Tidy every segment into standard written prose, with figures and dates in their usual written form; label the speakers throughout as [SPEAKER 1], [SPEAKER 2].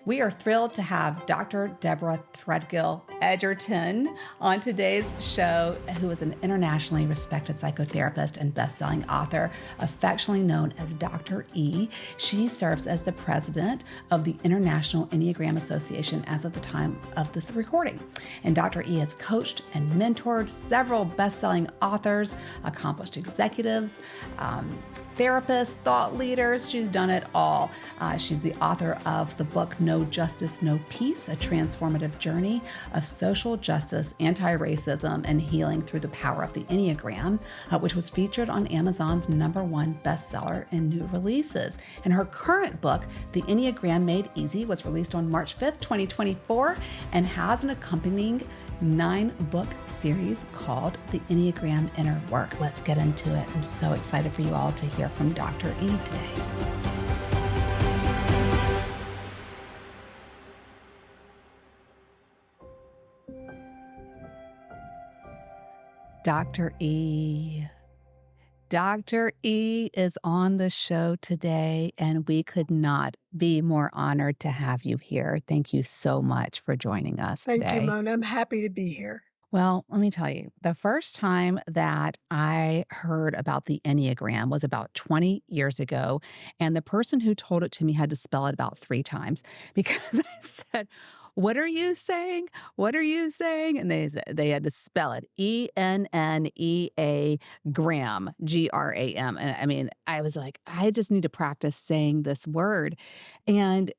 [SPEAKER 1] We are thrilled to have Dr. Deborah Egerton on today's show, who is an internationally respected psychotherapist and best-selling author, affectionately known as Dr. E. She serves as the president of the International Enneagram Association as of the time of this recording. And Dr. E has coached and mentored several best-selling authors, accomplished executives, therapists, thought leaders. She's done it all. She's the author of the book No Justice, No Peace, a transformative journey of social justice, anti-racism, and healing through the power of the Enneagram, which was featured on Amazon's #1 bestseller in new releases. And her current book, The Enneagram Made Easy, was released on March 5th, 2024, and has an accompanying 9-book series called The Enneagram Inner Work. Let's get into it. I'm so excited for you all to hear from Dr. E today. Dr. E. Dr. E is on the show today, and we could not be more honored to have you here. Thank you so much for joining us
[SPEAKER 2] Thank you,
[SPEAKER 1] today.
[SPEAKER 2] Mona. I'm happy to be here.
[SPEAKER 1] Well, let me tell you, the first time that I heard about the Enneagram was about 20 years ago. And the person who told it to me had to spell it about 3 times because I said, "What are you saying? What are you saying?" And they had to spell it Ennea gram, Gram. And I mean, I was like, I just need to practice saying this word. And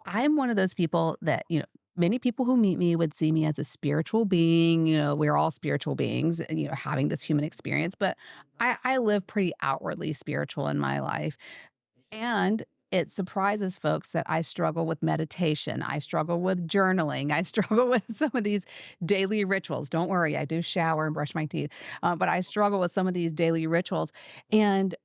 [SPEAKER 1] I'm one of those people that, many people who meet me would see me as a spiritual being. We're all spiritual beings, having this human experience, but I live pretty outwardly spiritual in my life. And it surprises folks that I struggle with meditation. I struggle with journaling. I struggle with some of these daily rituals. Don't worry, I do shower and brush my teeth, but I struggle with some of these daily rituals. And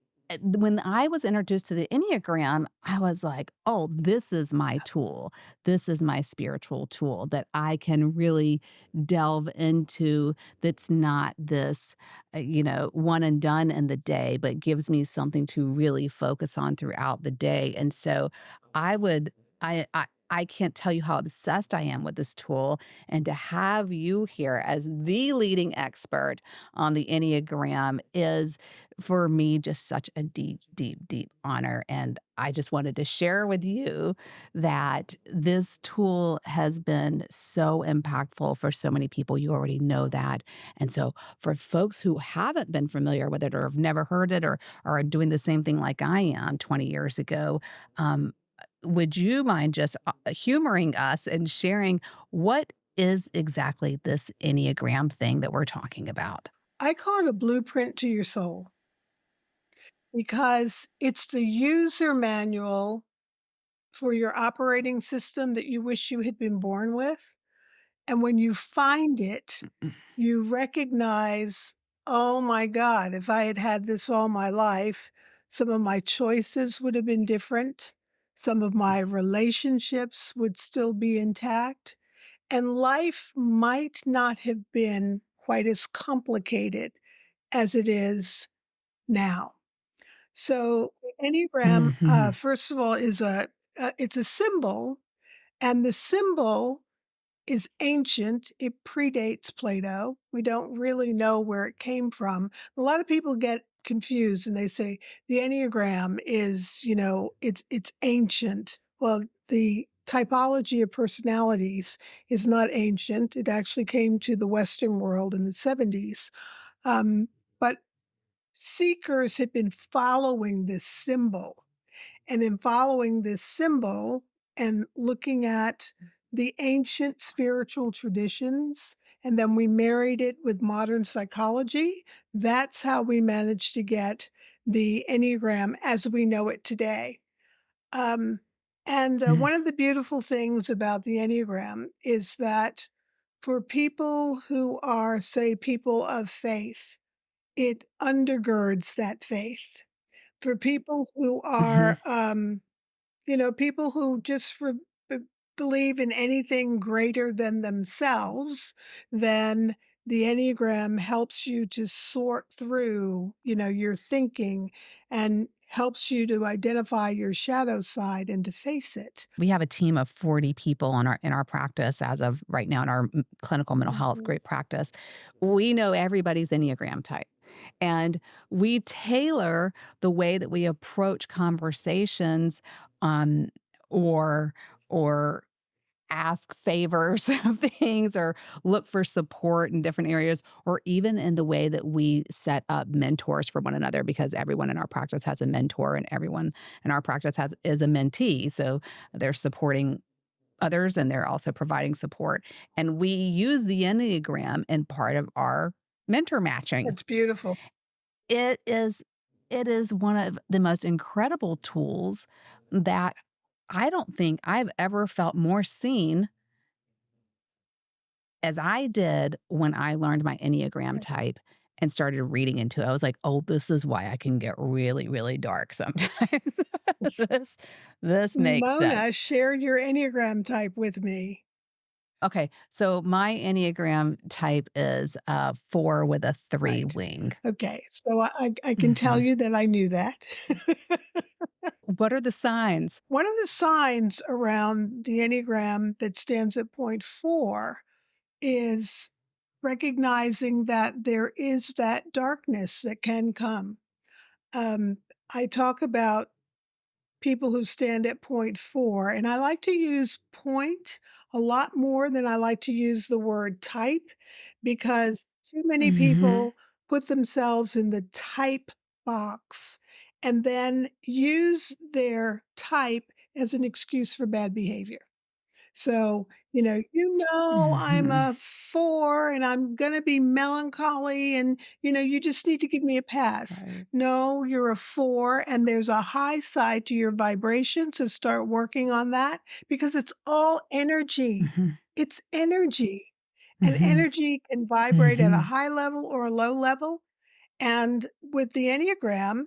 [SPEAKER 1] when I was introduced to the Enneagram, I was like, oh, this is my tool. This is my spiritual tool that I can really delve into, that's not this, one and done in the day, but gives me something to really focus on throughout the day. And so I would, I can't tell you how obsessed I am with this tool. And to have you here as the leading expert on the Enneagram is, for me, just such a deep, deep, deep honor. And I just wanted to share with you that this tool has been so impactful for so many people. You already know that. And so for folks who haven't been familiar with it or have never heard it or are doing the same thing like I am 20 years ago, would you mind just humoring us and sharing what is exactly this Enneagram thing that we're talking about?
[SPEAKER 2] I call it a blueprint to your soul because it's the user manual for your operating system that you wish you had been born with. And when you find it, you recognize, oh my God, if I had had this all my life, some of my choices would have been different. Some of my relationships would still be intact. And life might not have been quite as complicated as it is now. So, the Enneagram,
[SPEAKER 1] Mhm.
[SPEAKER 2] first of all, is it's a symbol, and the symbol is ancient. It predates Plato. We don't really know where it came from. A lot of people get confused and they say the Enneagram is, it's ancient. Well, the typology of personalities is not ancient. It actually came to the Western world in the 70s. But seekers had been following this symbol, and in following this symbol and looking at the ancient spiritual traditions, and then we married it with modern psychology, that's how we managed to get the Enneagram as we know it today. Um, and
[SPEAKER 1] Mm.
[SPEAKER 2] one of the beautiful things about the Enneagram is that for people who are, say, people of faith, it undergirds that faith. For people who
[SPEAKER 1] Mhm.
[SPEAKER 2] are, people who just b believe in anything greater than themselves, then the Enneagram helps you to sort through, your thinking and helps you to identify your shadow side and to face it.
[SPEAKER 1] We have a team of 40 people in our practice as of right now in our clinical mental health
[SPEAKER 2] Mhm.
[SPEAKER 1] group practice. We know everybody's Enneagram type. And we tailor the way that we approach conversations um, or or ask favors of things or look for support in different areas or even in the way that we set up mentors for one another because everyone in our practice has a mentor and everyone in our practice has is a mentee, so they're supporting others and they're also providing support, and we use the Enneagram in part of our mentor matching.
[SPEAKER 2] It's beautiful.
[SPEAKER 1] it is it is one of the most incredible tools that I don't think I've ever felt more seen as I did when I learned my Enneagram
[SPEAKER 2] Yeah.
[SPEAKER 1] type and started reading into it. I was like, "Oh, this is why I can get really, really dark sometimes."
[SPEAKER 2] S
[SPEAKER 1] This this makes
[SPEAKER 2] Mona,
[SPEAKER 1] sense.
[SPEAKER 2] share your Enneagram type with me.
[SPEAKER 1] Okay, so my Enneagram type is a 4 with a 3
[SPEAKER 2] Right.
[SPEAKER 1] wing.
[SPEAKER 2] Okay, so I can tell
[SPEAKER 1] Mhm.
[SPEAKER 2] you that I knew that.
[SPEAKER 1] What are the signs?
[SPEAKER 2] One of the signs around the Enneagram that stands at point 4 is recognizing that there is that darkness that can come. Um, I talk about people who stand at point 4, and I like to use point a lot more than I like to use the word type because too many
[SPEAKER 1] Mhm.
[SPEAKER 2] people put themselves in the type box and then use their type as an excuse for bad behavior. So, I'm
[SPEAKER 1] Mhm.
[SPEAKER 2] a 4 and I'm gonna be melancholy and, you just need to give me a pass.
[SPEAKER 1] Right.
[SPEAKER 2] No, you're a 4 and there's a high side to your vibration, so start working on that because it's all energy.
[SPEAKER 1] Mhm.
[SPEAKER 2] It's energy, and
[SPEAKER 1] Mhm.
[SPEAKER 2] energy can vibrate at a
[SPEAKER 1] Mhm.
[SPEAKER 2] high level or a low level, and with the Enneagram,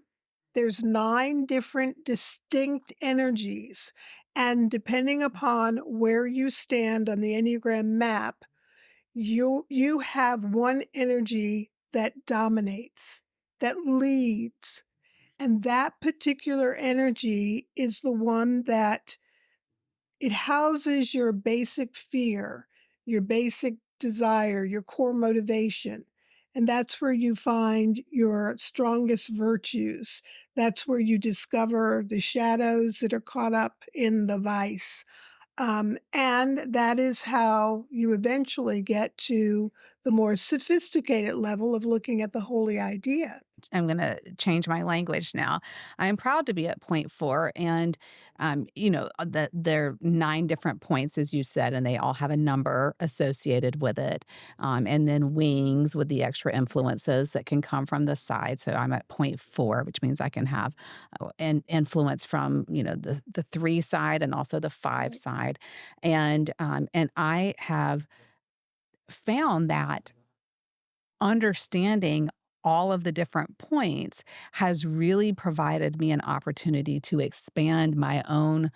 [SPEAKER 2] there's 9 different distinct energies. And depending upon where you stand on the Enneagram map, you have one energy that dominates, that leads. And that particular energy is the one that it houses your basic fear, your basic desire, your core motivation. And that's where you find your strongest virtues. That's where you discover the shadows that are caught up in the vice. And that is how you eventually get to the more sophisticated level of looking at the holy idea.
[SPEAKER 1] I'm gonna change my language now. I'm proud to be at point 4 and, there are 9 different points, as you said, and they all have a number associated with it, and then wings with the extra influences that can come from the side, so I'm at point 4, which means I can have, an influence from, the 3 side and also the 5
[SPEAKER 2] Right.
[SPEAKER 1] side, and I have found that understanding all of the different points has really provided me an opportunity to expand my own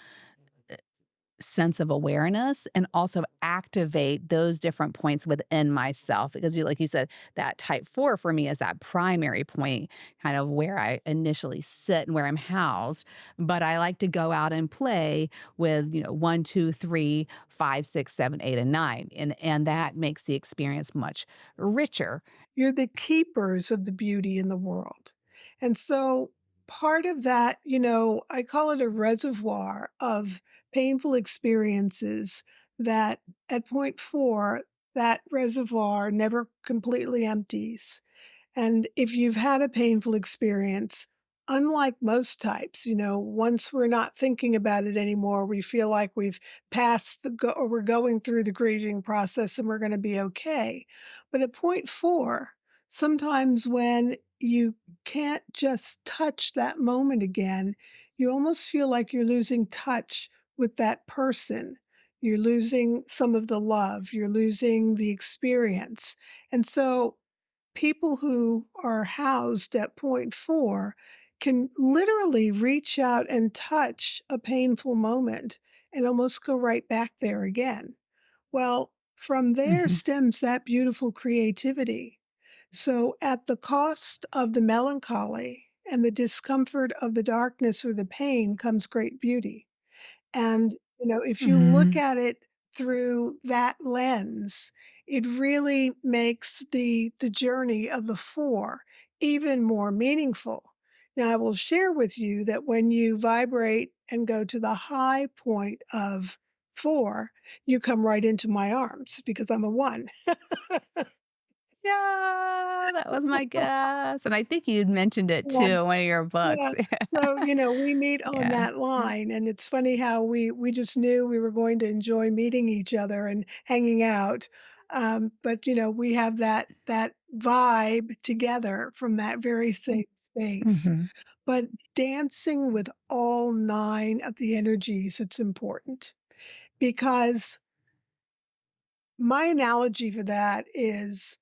[SPEAKER 1] sense of awareness and also activate those different points within myself because like you said, that type 4 for me is that primary point, kind of where I initially sit and where I'm housed, but I like to go out and play with 1, 2, 3, 5, 6, 7, 8, and 9, and that makes the experience much richer.
[SPEAKER 2] You're the keepers of the beauty in the world. And so part of that, I call it a reservoir of painful experiences that at point 4, that reservoir never completely empties. And if you've had a painful experience, unlike most types, once we're not thinking about it anymore, we feel like we've passed or we're going through the grieving process and we're going to be okay. But at point 4, sometimes when you can't just touch that moment again, you almost feel like you're losing touch with that person. You're losing some of the love, you're losing the experience. And so people who are housed at point 4 can literally reach out and touch a painful moment and almost go right back there again. Well, from there
[SPEAKER 1] Mhm.
[SPEAKER 2] stems that beautiful creativity. So, at the cost of the melancholy and the discomfort of the darkness or the pain comes great beauty. And, if you look
[SPEAKER 1] Mhm.
[SPEAKER 2] at it through that lens, it really makes the journey of the 4 even more meaningful. Now, I will share with you that when you vibrate and go to the high point of 4, you come right into my arms because I'm a 1.
[SPEAKER 1] Yeah, that was my guess, and I think you'd mentioned it too
[SPEAKER 2] Yeah.
[SPEAKER 1] in one of your
[SPEAKER 2] Yeah.
[SPEAKER 1] books.
[SPEAKER 2] So, we meet on
[SPEAKER 1] Yeah.
[SPEAKER 2] that line, and it's funny how we just knew we were going to enjoy meeting each other and hanging out. But, we have that vibe together from that very same space.
[SPEAKER 1] Mhm.
[SPEAKER 2] But dancing with all 9 of the energies, it's important because my analogy for that is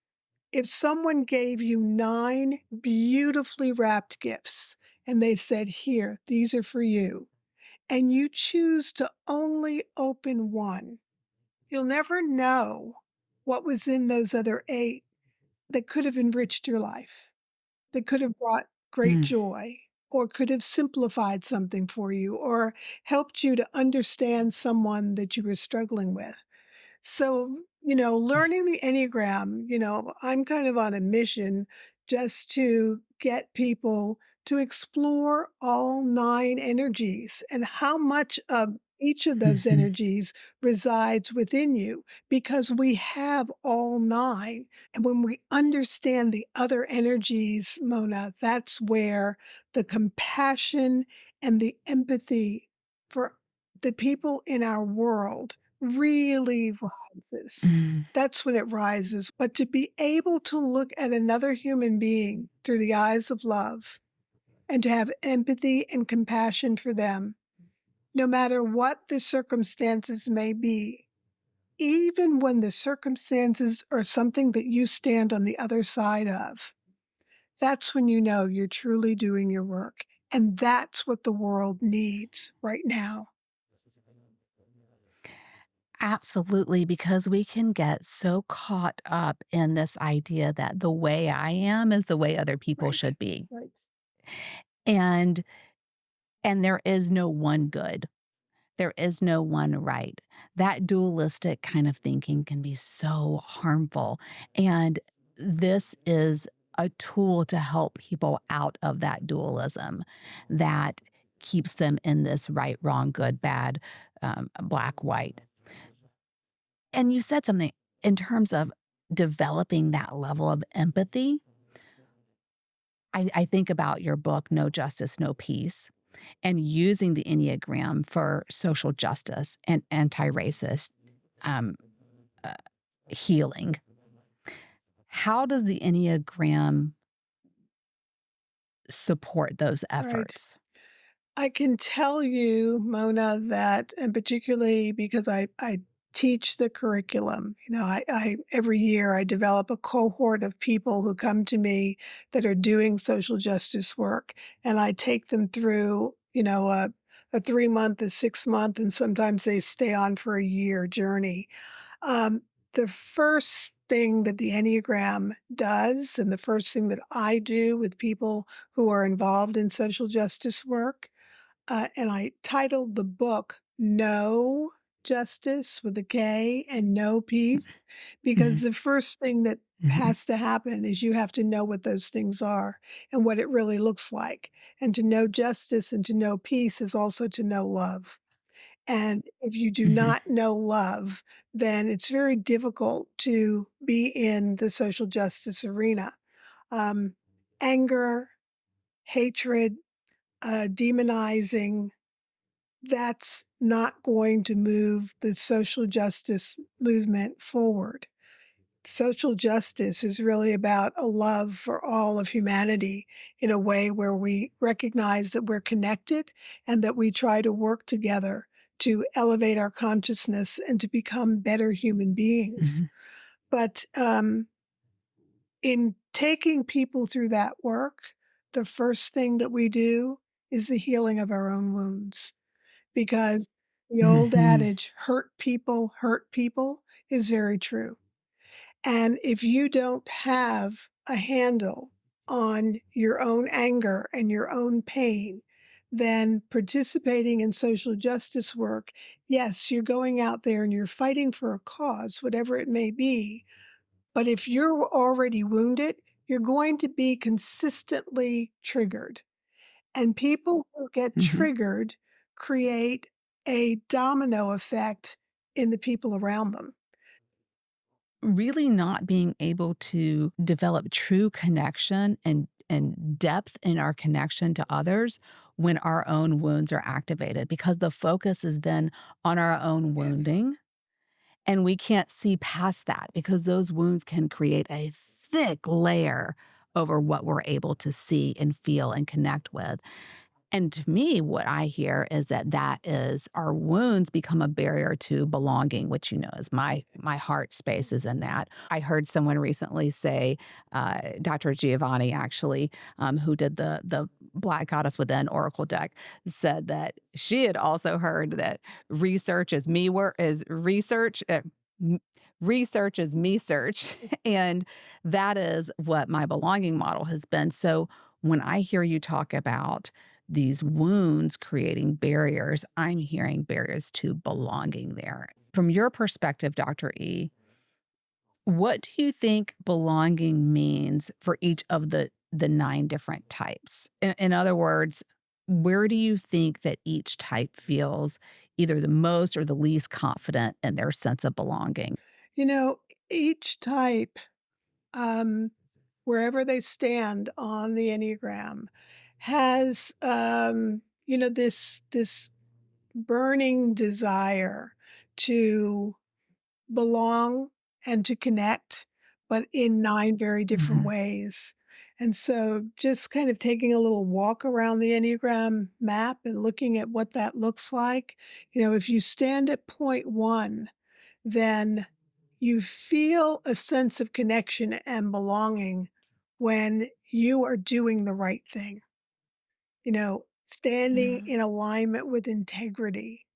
[SPEAKER 2] if someone gave you 9 beautifully wrapped gifts and they said, "Here, these are for you," and you choose to only open 1, you'll never know what was in those other 8 that could have enriched your life, that could have brought great
[SPEAKER 1] Mm.
[SPEAKER 2] joy, or could have simplified something for you, or helped you to understand someone that you were struggling with. So, learning the Enneagram, I'm kind of on a mission just to get people to explore all 9 energies and how much of each of those
[SPEAKER 1] Mhm.
[SPEAKER 2] energies resides within you because we have all 9. And when we understand the other energies, Mona, that's where the compassion and the empathy for the people in our world really rises.
[SPEAKER 1] Mm.
[SPEAKER 2] That's when it rises. But to be able to look at another human being through the eyes of love and to have empathy and compassion for them, no matter what the circumstances may be, even when the circumstances are something that you stand on the other side of, that's when you know you're truly doing your work. And that's what the world needs right now.
[SPEAKER 1] Absolutely, because we can get so caught up in this idea that the way I am is the way other people
[SPEAKER 2] Right.
[SPEAKER 1] should be.
[SPEAKER 2] Right.
[SPEAKER 1] And there is no one good. There is no one right. That dualistic kind of thinking can be so harmful. And this is a tool to help people out of that dualism that keeps them in this right, wrong, good, bad, black, white. And you said something in terms of developing that level of empathy. I think about your book, No Justice, No Peace, and using the Enneagram for social justice and anti racist um, uh, healing. How does the Enneagram support those
[SPEAKER 2] Right.
[SPEAKER 1] efforts?
[SPEAKER 2] I can tell you, Mona, that and particularly because I teach the curriculum, I every year I develop a cohort of people who come to me that are doing social justice work, and I take them through, a 3-month, a 6-month, and sometimes they stay on for a year journey. Um, the first thing that the Enneagram does, and the first thing that I do with people who are involved in social justice work, and I titled the book "No Justice" with a K and "No Peace," because
[SPEAKER 1] Mhm,
[SPEAKER 2] the first thing that
[SPEAKER 1] mhm,
[SPEAKER 2] has to happen is you have to know what those things are and what it really looks like. And to know justice and to know peace is also to know love. And if you do
[SPEAKER 1] mhm,
[SPEAKER 2] not know love, then it's very difficult to be in the social justice arena. Um, Anger, hatred, demonizing, that's not going to move the social justice movement forward. Social justice is really about a love for all of humanity in a way where we recognize that we're connected and that we try to work together to elevate our consciousness and to become better human beings.
[SPEAKER 1] mhm,
[SPEAKER 2] But in taking people through that work, the first thing that we do is the healing of our own wounds because the old
[SPEAKER 1] mhm,
[SPEAKER 2] adage, hurt people, is very true. And if you don't have a handle on your own anger and your own pain than participating in social justice work. Yes, you're going out there and you're fighting for a cause, whatever it may be. But if you're already wounded, you're going to be consistently triggered. And people who get
[SPEAKER 1] Mhm.
[SPEAKER 2] triggered create a domino effect in the people around them.
[SPEAKER 1] Really not being able to develop true connection and depth in our connection to others when our own wounds are activated, because the focus is then on our own
[SPEAKER 2] Yes.
[SPEAKER 1] wounding, and we can't see past that because those wounds can create a thick layer over what we're able to see and feel and connect with. And to me, what I hear is that that is our wounds become a barrier to belonging, which is my heart space is in that. I heard someone recently say, Dr. Giovanni actually, who did the Black Goddess Within Oracle deck, said that she had also heard that research is me work is research. M- Research is me search. And that is what my belonging model has been. So when I hear you talk about these wounds creating barriers, I'm hearing barriers to belonging there. From your perspective, Dr. E, what do you think belonging means for each of the nine different types? In other words, where do you think that each type feels either the most or the least confident in their sense of belonging?
[SPEAKER 2] You know, each type, um, wherever they stand on the Enneagram, has, this burning desire to belong and to connect, but in 9 very different
[SPEAKER 1] Mhm.
[SPEAKER 2] ways. And so just kind of taking a little walk around the Enneagram map and looking at what that looks like. If you stand at point 1, then you feel a sense of connection and belonging when you are doing the right thing, standing
[SPEAKER 1] Mhm.
[SPEAKER 2] in alignment with integrity.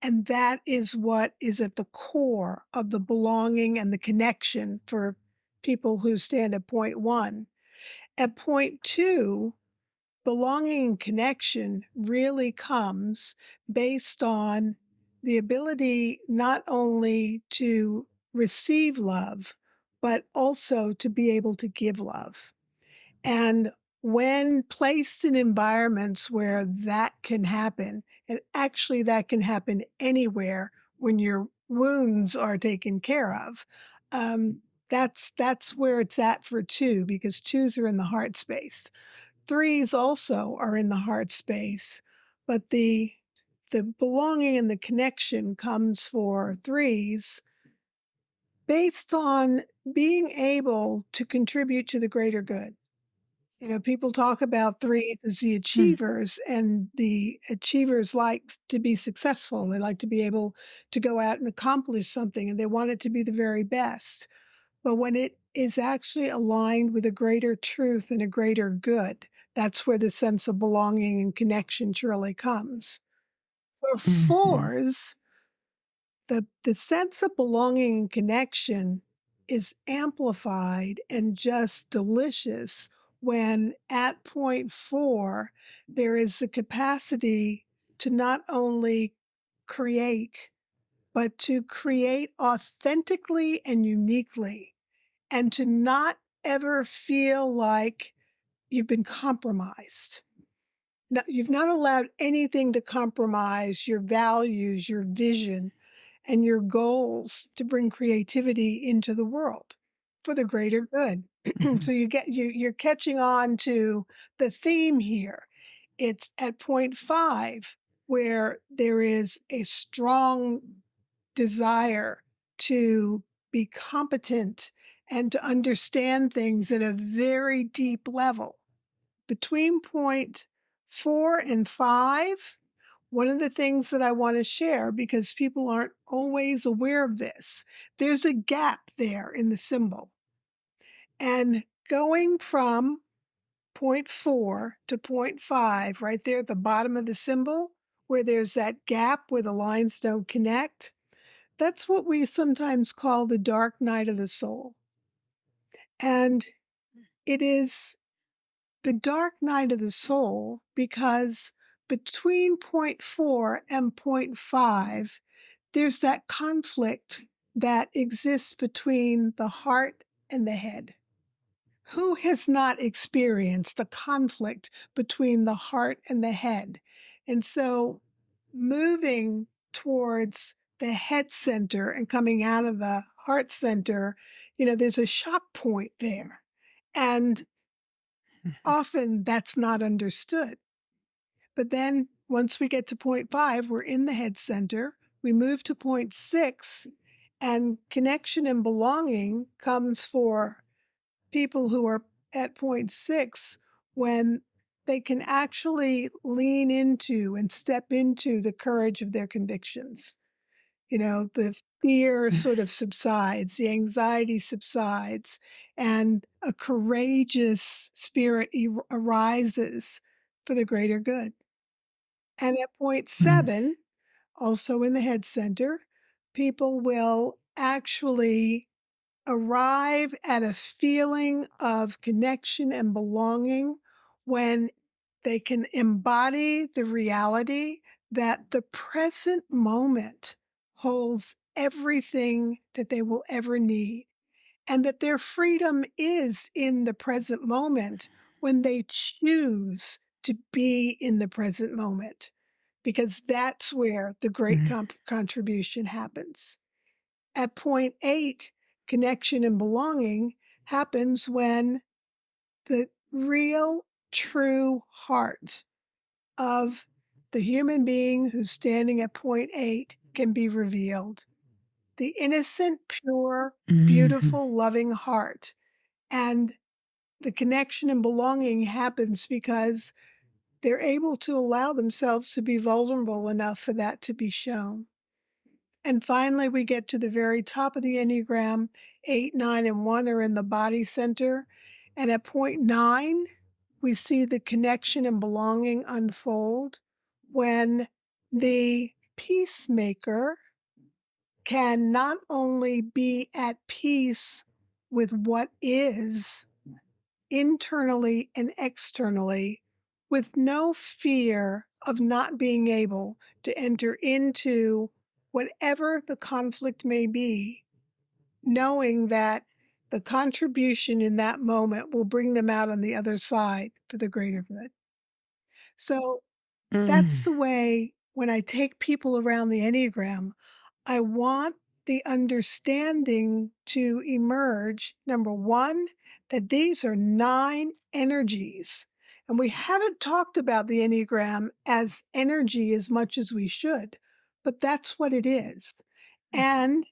[SPEAKER 2] And that is what is at the core of the belonging and the connection for people who stand at point 1. At point 2, belonging and connection really comes based on the ability not only to receive love, but also to be able to give love. And when placed in environments where that can happen, and actually that can happen anywhere when your wounds are taken care of, that's where it's at for 2 because 2s are in the heart space. 3s also are in the heart space, but the belonging and the connection comes for 3s based on being able to contribute to the greater good. People talk about 3s as the
[SPEAKER 1] Mm.
[SPEAKER 2] achievers, and the achievers like to be successful. They like to be able to go out and accomplish something, and they want it to be the very best. But when it is actually aligned with a greater truth and a greater good, that's where the sense of belonging and connection truly comes. For
[SPEAKER 1] Mhm.
[SPEAKER 2] 4s, the sense of belonging and connection is amplified and just delicious when at point 4, there is the capacity to not only create, but to create authentically and uniquely, and to not ever feel like you've been compromised. No, you've not allowed anything to compromise your values, your vision, and your goals to bring creativity into the world for the greater good. So
[SPEAKER 1] Mhm.
[SPEAKER 2] you're catching on to the theme here. It's at point 5 where there is a strong desire to be competent and to understand things at a very deep level. Between point 4 and 5, one of the things that I wanna share, because people aren't always aware of this, there's a gap there in the symbol, and going from point 4 to point 5, right there at the bottom of the symbol, where there's that gap where the lines don't connect, that's what we sometimes call the dark night of the soul, and it is the dark night of the soul because between point 4 and point 5, there's that conflict that exists between the heart and the head. Who has not experienced a conflict between the heart and the head? And so moving towards the head center and coming out of the heart center, there's a shock point there. And often that's not understood. But then once we get to point 5, we're in the head center. We move to point 6, and connection and belonging comes for people who are at point 6 when they can actually lean into and step into the courage of their convictions. The fear sort of subsides, the anxiety subsides, and a courageous spirit arises for the greater good. And at point
[SPEAKER 1] Mm,
[SPEAKER 2] 7, also in the head center, people will actually arrive at a feeling of connection and belonging when they can embody the reality that the present moment holds everything that they will ever need, and that their freedom is in the present moment when they choose to be in the present moment, because that's where the great
[SPEAKER 1] mm,
[SPEAKER 2] contribution happens. At point 8, connection and belonging happens when the real, true heart of the human being who's standing at point 8 can be revealed. The innocent, pure,
[SPEAKER 1] mhm.
[SPEAKER 2] beautiful, loving heart. And the connection and belonging happens because they're able to allow themselves to be vulnerable enough for that to be shown. And finally, we get to the very top of the Enneagram. 8, 9, and 1 are in the body center. And at point 9, we see the connection and belonging unfold when the peacemaker can not only be at peace with what is internally and externally, with no fear of not being able to enter into whatever the conflict may be, knowing that the contribution in that moment will bring them out on the other side for the greater good. So that's
[SPEAKER 1] Mm.
[SPEAKER 2] the way when I take people around the Enneagram, I want the understanding to emerge. Number one, that these are 9 energies. And we haven't talked about the Enneagram as energy as much as we should, but that's what it is. And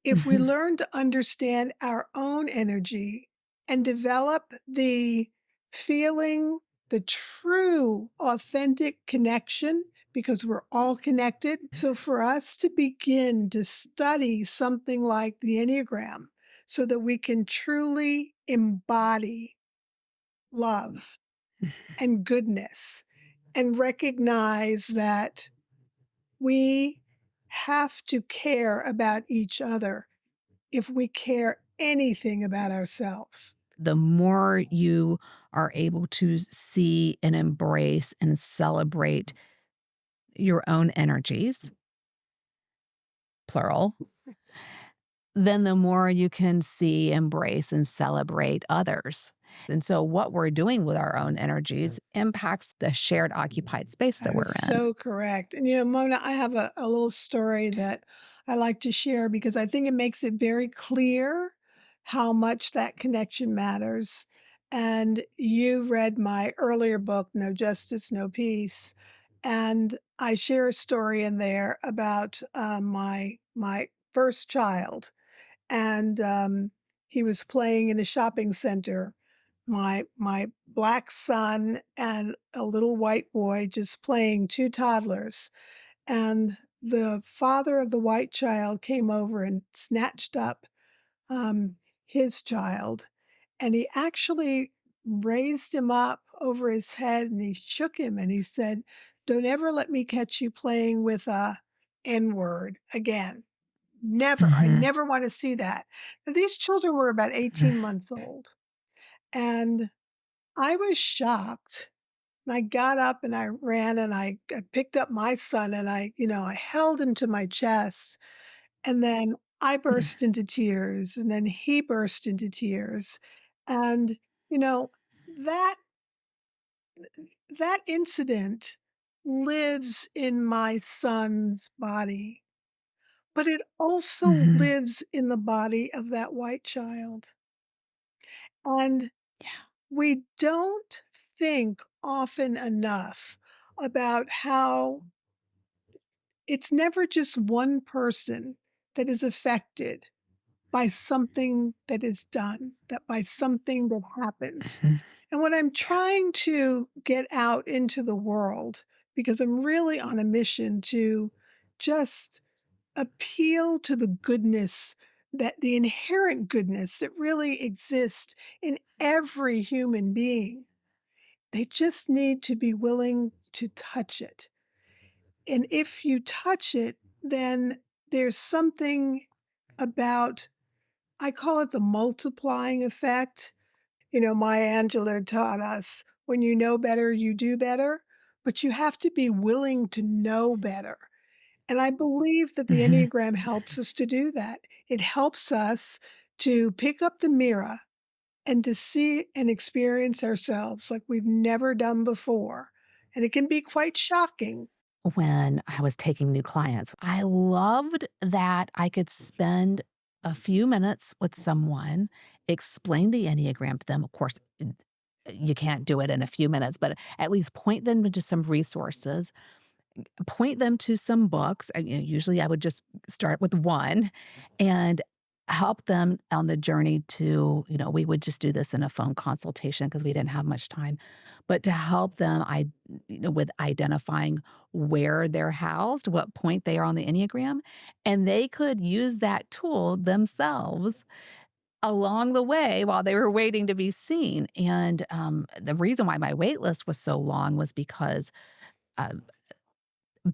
[SPEAKER 2] if we
[SPEAKER 1] Mhm.
[SPEAKER 2] learn to understand our own energy and develop the feeling, the true authentic connection, because we're all connected. So, for us to begin to study something like the Enneagram so that we can truly embody love and goodness and recognize that we have to care about each other if we care anything about ourselves.
[SPEAKER 1] The more you are able to see and embrace and celebrate your own energies, plural, then the more you can see, embrace, and celebrate others. And so, what we're doing with our own energies impacts the shared occupied space that
[SPEAKER 2] That is
[SPEAKER 1] we're in.
[SPEAKER 2] so correct. And, Mona, I have a little story that I like to share because I think it makes it very clear how much that connection matters. And you read my earlier book, No Justice, No Peace. And I share a story in there about my first child, and he was playing in a shopping center. My black son and a little white boy just playing, 2 toddlers, and the father of the white child came over and snatched up, um, his child, and he actually raised him up over his head, and he shook him, and he said, "Don't ever let me catch you playing with a N word again. Never. I
[SPEAKER 1] Mhm.
[SPEAKER 2] never wanna see that." Now these children were about 18 months old, and I was shocked. And I got up and I ran and I picked up my son and I held him to my chest. And then I burst into tears and then he burst into tears. And, you know, that that incident lives in my son's body, but it also
[SPEAKER 1] Mhm.
[SPEAKER 2] lives in the body of that white child. And
[SPEAKER 1] Yeah.
[SPEAKER 2] we don't think often enough about how it's never just one person that is affected by something that is done, that by something that happens.
[SPEAKER 1] Mhm.
[SPEAKER 2] And what I'm
[SPEAKER 1] Yeah.
[SPEAKER 2] trying to get out into the world, because I'm really on a mission to just appeal to the goodness, that the inherent goodness that really exists in every human being. They just need to be willing to touch it. And if you touch it, then there's something about, I call it the multiplying effect. Maya Angelou taught us, when you know better, you do better, but you have to be willing to know better. And I believe that the
[SPEAKER 1] Mhm.
[SPEAKER 2] Enneagram helps us to do that. It helps us to pick up the mirror and to see and experience ourselves like we've never done before. And it can be quite shocking.
[SPEAKER 1] When I was taking new clients, I loved that I could spend a few minutes with someone, explain the Enneagram to them. Of course, you can't do it in a few minutes, but at least point them to some resources, point them to some books. Usually I would just start with one and help them on the journey to, we would just do this in a phone consultation because we didn't have much time, but to help them, with identifying where they're housed, what point they are on the Enneagram, and they could use that tool themselves along the way while they were waiting to be seen. And the reason why my wait list was so long was uh,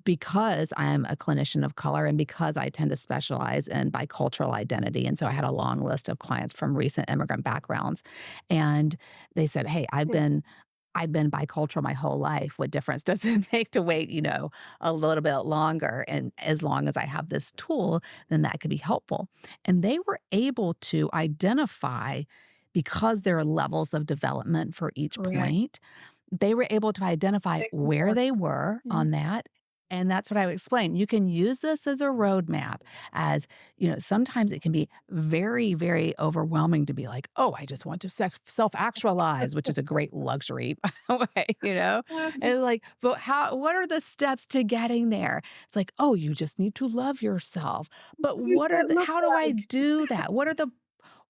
[SPEAKER 1] because I'm a clinician of color and because I tend to specialize in bicultural identity. And so I had a long list of clients from recent immigrant backgrounds. And they said, "Hey, I've been bicultural my whole life. What difference does it make to wait, a little bit longer? And as long as I have this tool, then that could be helpful." And they were able to identify, because there are levels of development for each
[SPEAKER 2] Correct.
[SPEAKER 1] point, they were able to identify
[SPEAKER 2] They can
[SPEAKER 1] where
[SPEAKER 2] work.
[SPEAKER 1] they were
[SPEAKER 2] Mhm.
[SPEAKER 1] on that, and that's what I would explain. You can use this as a roadmap, as, sometimes it can be very, very overwhelming to be like, "Oh, I just want to self-actualize," which is a great luxury, by the way, And like, but what are the steps to getting there? It's like, "Oh, you just need to love yourself." But
[SPEAKER 2] What does that look
[SPEAKER 1] how do I
[SPEAKER 2] like?
[SPEAKER 1] do that?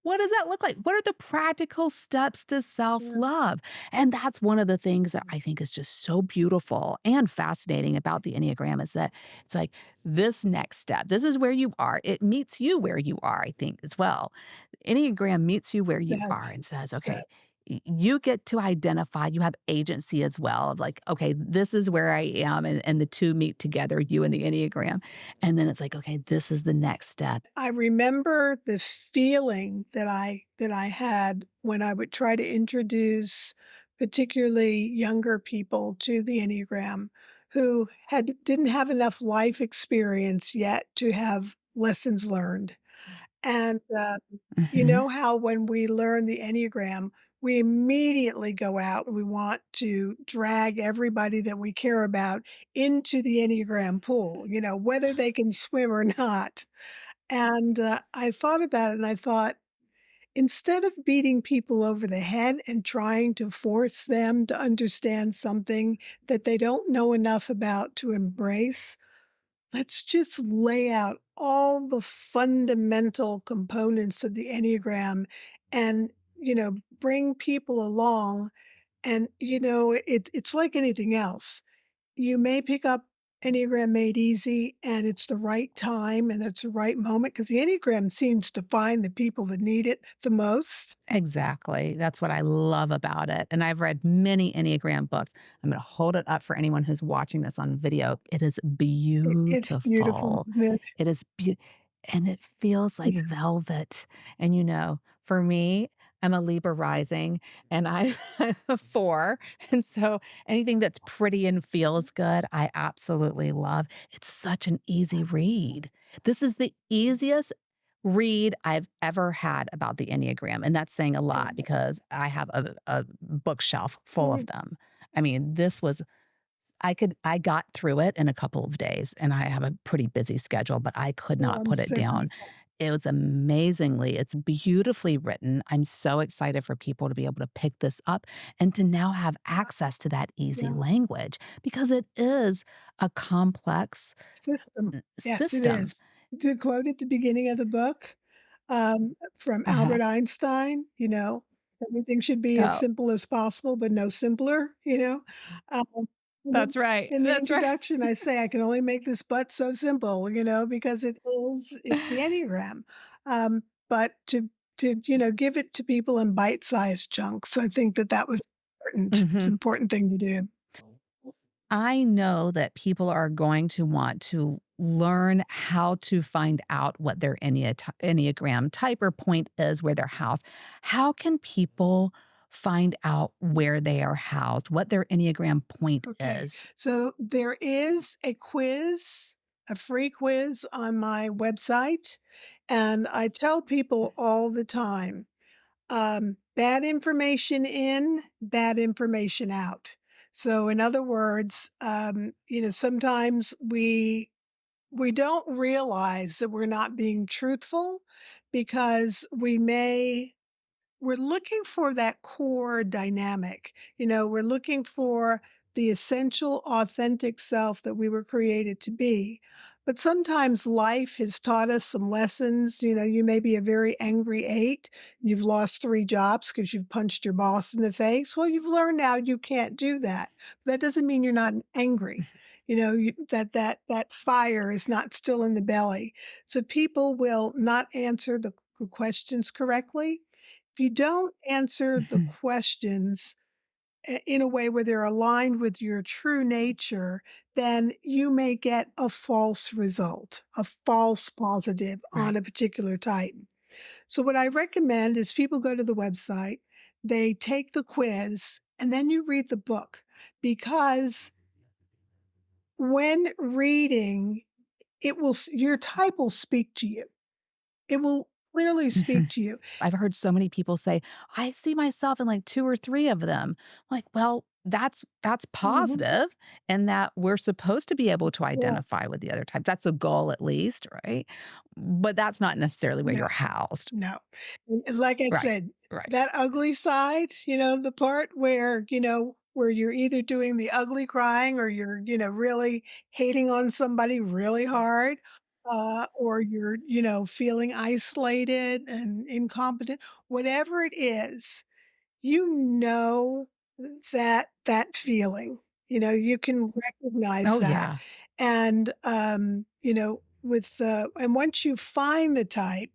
[SPEAKER 1] What does that look like? What are the practical steps to
[SPEAKER 2] Yeah.
[SPEAKER 1] self-love? And that's one of the things that I think is just so beautiful and fascinating about the Enneagram, is that it's like this next step, this is where you are. It meets you where you are, I think, as well. Enneagram meets you where you are
[SPEAKER 2] Yes.
[SPEAKER 1] and says,
[SPEAKER 2] Yes.
[SPEAKER 1] okay, you get to identify, you have agency as well of like, okay, this is where I am. And the two meet together, you and the Enneagram. And then it's like, okay, this is the next step.
[SPEAKER 2] I remember the feeling that I had when I would try to introduce particularly younger people to the Enneagram who didn't have enough life experience yet to have lessons learned. And, you
[SPEAKER 1] Mhm.
[SPEAKER 2] know how when we learn the Enneagram, we immediately go out and we want to drag everybody that we care about into the Enneagram pool, whether they can swim or not. And, I thought about it and I thought, instead of beating people over the head and trying to force them to understand something that they don't know enough about to embrace, let's just lay out all the fundamental components of the Enneagram and, bring people along. And, it's like anything else. You may pick up Enneagram Made Easy, and it's the right time and it's the right moment because the Enneagram seems to find the people that need it the most.
[SPEAKER 1] Exactly. That's what I love about it, and I've read many Enneagram books. I'm gonna hold it up for anyone who's watching this on video. It is
[SPEAKER 2] It's beautiful,
[SPEAKER 1] beautiful.
[SPEAKER 2] isn't it?
[SPEAKER 1] It is beau and it feels like velvet, and, for me, I'm a Libra rising, and I'm a 4, and so anything that's pretty and feels good, I absolutely love. It's such an easy read. This is the easiest read I've ever had about the Enneagram, and that's saying a lot because I have a bookshelf full of
[SPEAKER 2] Mm.
[SPEAKER 1] them. I mean, this was I got through it in a couple of days, and I have a pretty busy schedule, but I could
[SPEAKER 2] Well,
[SPEAKER 1] not
[SPEAKER 2] I'm
[SPEAKER 1] put it
[SPEAKER 2] so
[SPEAKER 1] down.
[SPEAKER 2] grateful.
[SPEAKER 1] It was it's beautifully written. I'm so excited for people to be able to pick this up and to now have access to that easy
[SPEAKER 2] Yeah.
[SPEAKER 1] language because it is a complex
[SPEAKER 2] System. Yes, it
[SPEAKER 1] system.
[SPEAKER 2] is. The quote at the beginning of the book, from
[SPEAKER 1] Uh-huh.
[SPEAKER 2] Albert Einstein, everything should be as
[SPEAKER 1] Oh,
[SPEAKER 2] simple as possible, but no simpler, Um, in the
[SPEAKER 1] that's right.
[SPEAKER 2] in the
[SPEAKER 1] That's right.
[SPEAKER 2] introduction, I say, "I can only make this but so simple," because it's the Enneagram. But give it to people in bite-sized chunks, I think that was important. It's
[SPEAKER 1] Mhm.
[SPEAKER 2] an important thing to do.
[SPEAKER 1] I know that people are going to want to learn how to find out what their Enneagram type or point is, where they're housed. How can people find out where they are housed, what their Enneagram point
[SPEAKER 2] Okay.
[SPEAKER 1] is?
[SPEAKER 2] So there is a quiz, a free quiz on my website. And I tell people all the time, bad information in, bad information out. So in other words, sometimes we don't realize that we're not being truthful because we're looking for that core dynamic. We're looking for the essential, authentic self that we were created to be. But sometimes life has taught us some lessons. You may be a very angry 8. You've lost 3 jobs because you've punched your boss in the face. Well, you've learned now you can't do that. That doesn't mean you're not angry. That fire is not still in the belly. So people will not answer the questions correctly. If you don't answer the
[SPEAKER 1] Mhm.
[SPEAKER 2] questions in a way where they're aligned with your true nature, then you may get a false result, a false positive on
[SPEAKER 1] Right.
[SPEAKER 2] a particular type. So, what I recommend is people go to the website, they take the quiz, and then you read the book because when reading, your type will speak to you. It will clearly speak
[SPEAKER 1] Mhm.
[SPEAKER 2] to you.
[SPEAKER 1] I've heard so many people say, "I see myself in like 2 or 3 of them." Like, well, that's
[SPEAKER 2] Mhm.
[SPEAKER 1] positive and that we're supposed to be able to
[SPEAKER 2] Yes.
[SPEAKER 1] identify with the other type. That's a goal at least, right? But that's not necessarily where
[SPEAKER 2] No.
[SPEAKER 1] you're housed.
[SPEAKER 2] No. And like I
[SPEAKER 1] Right.
[SPEAKER 2] said,
[SPEAKER 1] Right.
[SPEAKER 2] that ugly side, the part where you're either doing the ugly crying or you're, really hating on somebody really hard, or you're, feeling isolated and incompetent, whatever it is, you know that feeling. You can recognize
[SPEAKER 1] Oh,
[SPEAKER 2] that.
[SPEAKER 1] yeah.
[SPEAKER 2] And, and once you find the type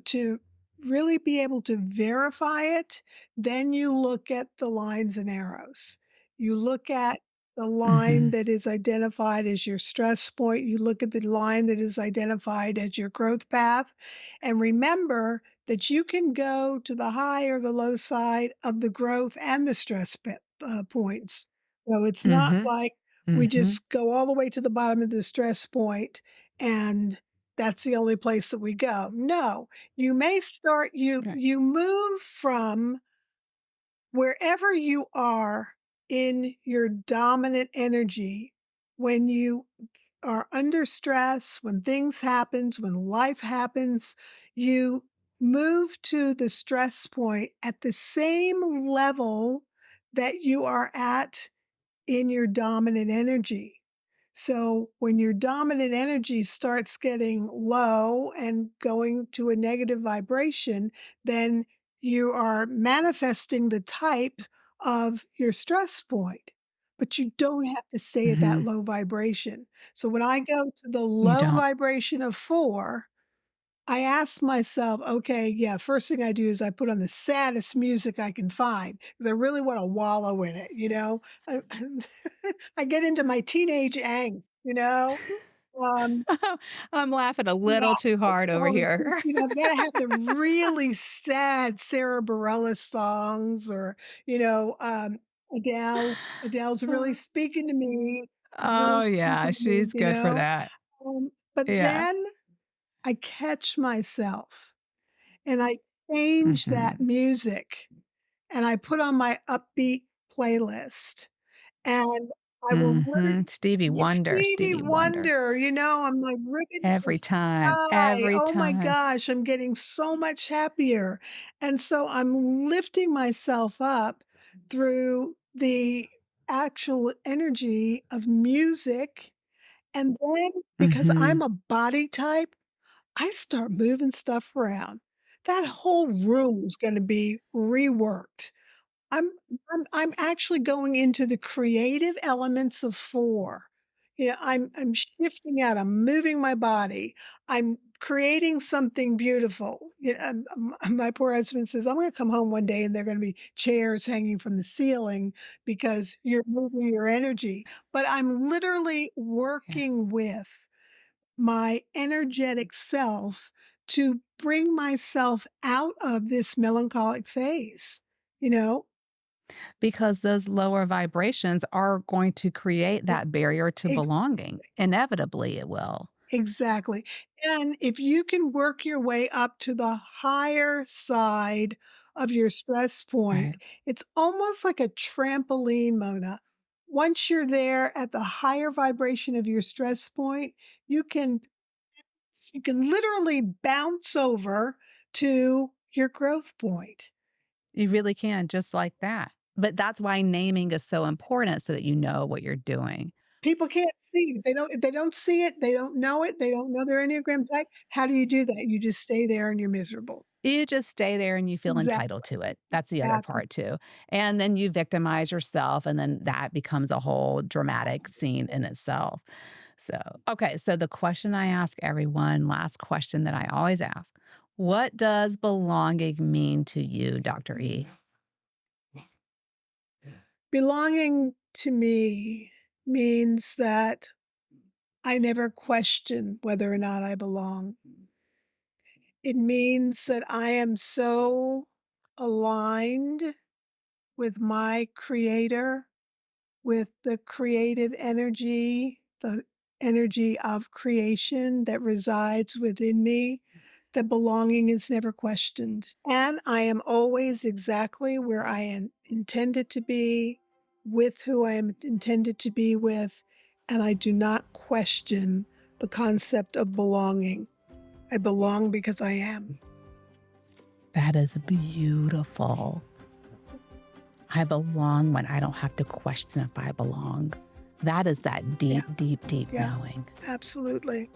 [SPEAKER 2] to really be able to verify it, then you look at the lines and arrows. You look at the line
[SPEAKER 1] Mhm.
[SPEAKER 2] that is identified as your stress point. You look at the line that is identified as your growth path. And remember that you can go to the high or the low side of the growth and the stress points. So it's not
[SPEAKER 1] Mhm.
[SPEAKER 2] like we
[SPEAKER 1] Mhm.
[SPEAKER 2] just go all the way to the bottom of the stress point and that's the only place that we go. No, you may start
[SPEAKER 1] Right.
[SPEAKER 2] you move from wherever you are in your dominant energy when you are under stress, when things happens, when life happens, you move to the stress point at the same level that you are at in your dominant energy. So when your dominant energy starts getting low and going to a negative vibration, then you are manifesting the type of your stress point. But you don't have to stay at that
[SPEAKER 1] Mhm.
[SPEAKER 2] low vibration. So when I go to the
[SPEAKER 1] You
[SPEAKER 2] low
[SPEAKER 1] don't.
[SPEAKER 2] vibration of 4, I asked myself, okay, yeah, first thing I do is I put on the saddest music I can find because I really want to wallow in it. I, I get into my teenage angst. Um,
[SPEAKER 1] I'm laughing a
[SPEAKER 2] yeah,
[SPEAKER 1] little too hard over
[SPEAKER 2] all the
[SPEAKER 1] here.
[SPEAKER 2] I've gotta have the really sad Sarah Bareilles songs or, you know, Adele's really speaking to me, really
[SPEAKER 1] Oh, yeah,
[SPEAKER 2] speaking to me,
[SPEAKER 1] she's good for that.
[SPEAKER 2] But
[SPEAKER 1] Yeah.
[SPEAKER 2] then I catch myself and I change that
[SPEAKER 1] Mhm.
[SPEAKER 2] music and I put on my upbeat playlist, and I will literally
[SPEAKER 1] Mhm. Stevie
[SPEAKER 2] yeah,
[SPEAKER 1] Wonder,
[SPEAKER 2] Stevie
[SPEAKER 1] Stevie Wonder.
[SPEAKER 2] Wonder, I'm like, "Ribbon in the
[SPEAKER 1] Every time,
[SPEAKER 2] sky."
[SPEAKER 1] every
[SPEAKER 2] Oh my
[SPEAKER 1] time.
[SPEAKER 2] gosh, I'm getting so much happier, and so I'm lifting myself up through the actual energy of music, and then because I'm
[SPEAKER 1] Mhm.
[SPEAKER 2] a body type, I start moving stuff around. That whole room is gonna be reworked. I'm I'm actually going into the creative elements of 4. I'm shifting out, I'm moving my body, I'm creating something beautiful. My poor husband says, "I'm gonna come home one day and there are gonna be chairs hanging from the ceiling because you're moving your energy." But I'm literally
[SPEAKER 1] Yeah.
[SPEAKER 2] working with my energetic self to bring myself out of this melancholic phase, you know?
[SPEAKER 1] Because those lower vibrations are going to create
[SPEAKER 2] E
[SPEAKER 1] that barrier to belonging.
[SPEAKER 2] Exactly,
[SPEAKER 1] Inevitably, it will.
[SPEAKER 2] exactly, and if you can work your way up to the higher side of your stress point,
[SPEAKER 1] Right.
[SPEAKER 2] it's almost like a trampoline, Mona. Once you're there at the higher vibration of your stress point, you can you can literally bounce over to your growth point.
[SPEAKER 1] You really can, just like that. But that's why naming is so important so that you know what you're doing.
[SPEAKER 2] People can't see it. If they don't see it, they don't know it, they don't know their Enneagram type. How do you do that? You just stay there and you're miserable.
[SPEAKER 1] You just stay there and you feel entitled
[SPEAKER 2] Exactly,
[SPEAKER 1] to it. That's the other
[SPEAKER 2] exactly.
[SPEAKER 1] part too. And then you victimize yourself, and then that becomes a whole dramatic scene in itself. So, okay, so the question I ask everyone, last question that I always ask, what does belonging mean to you, Dr. E?
[SPEAKER 2] Belonging to me means that I never question whether or not I belong. It means that I am so aligned with my creator, with the creative energy, the energy of creation that resides within me, that belonging is never questioned. And I am always exactly where I am intended to be, with who I am intended to be with, and I do not question the concept of belonging. I belong because I am.
[SPEAKER 1] That is beautiful. I belong when I don't have to question if I belong. That is that
[SPEAKER 2] Yeah,
[SPEAKER 1] deep, deep, deep
[SPEAKER 2] yeah,
[SPEAKER 1] knowing.
[SPEAKER 2] absolutely.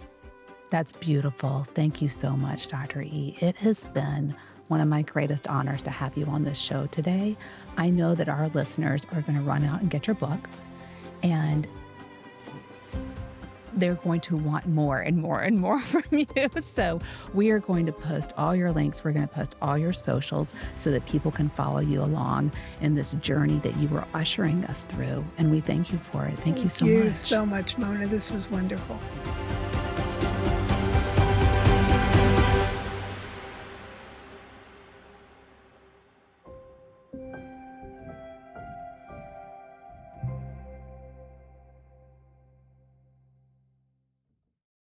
[SPEAKER 1] That's beautiful. Thank you so much, Dr. E. It has been one of my greatest honors to have you on this show today. I know that our listeners are going to run out and get your book, and they're going to want more and more and more from you. So we are going to post all your links. We're going to post all your socials so that people can follow you along in this journey that you were ushering us through. And we thank you for it. Thank you
[SPEAKER 2] Thank
[SPEAKER 1] so
[SPEAKER 2] you
[SPEAKER 1] much.
[SPEAKER 2] so much, Mona. This was wonderful.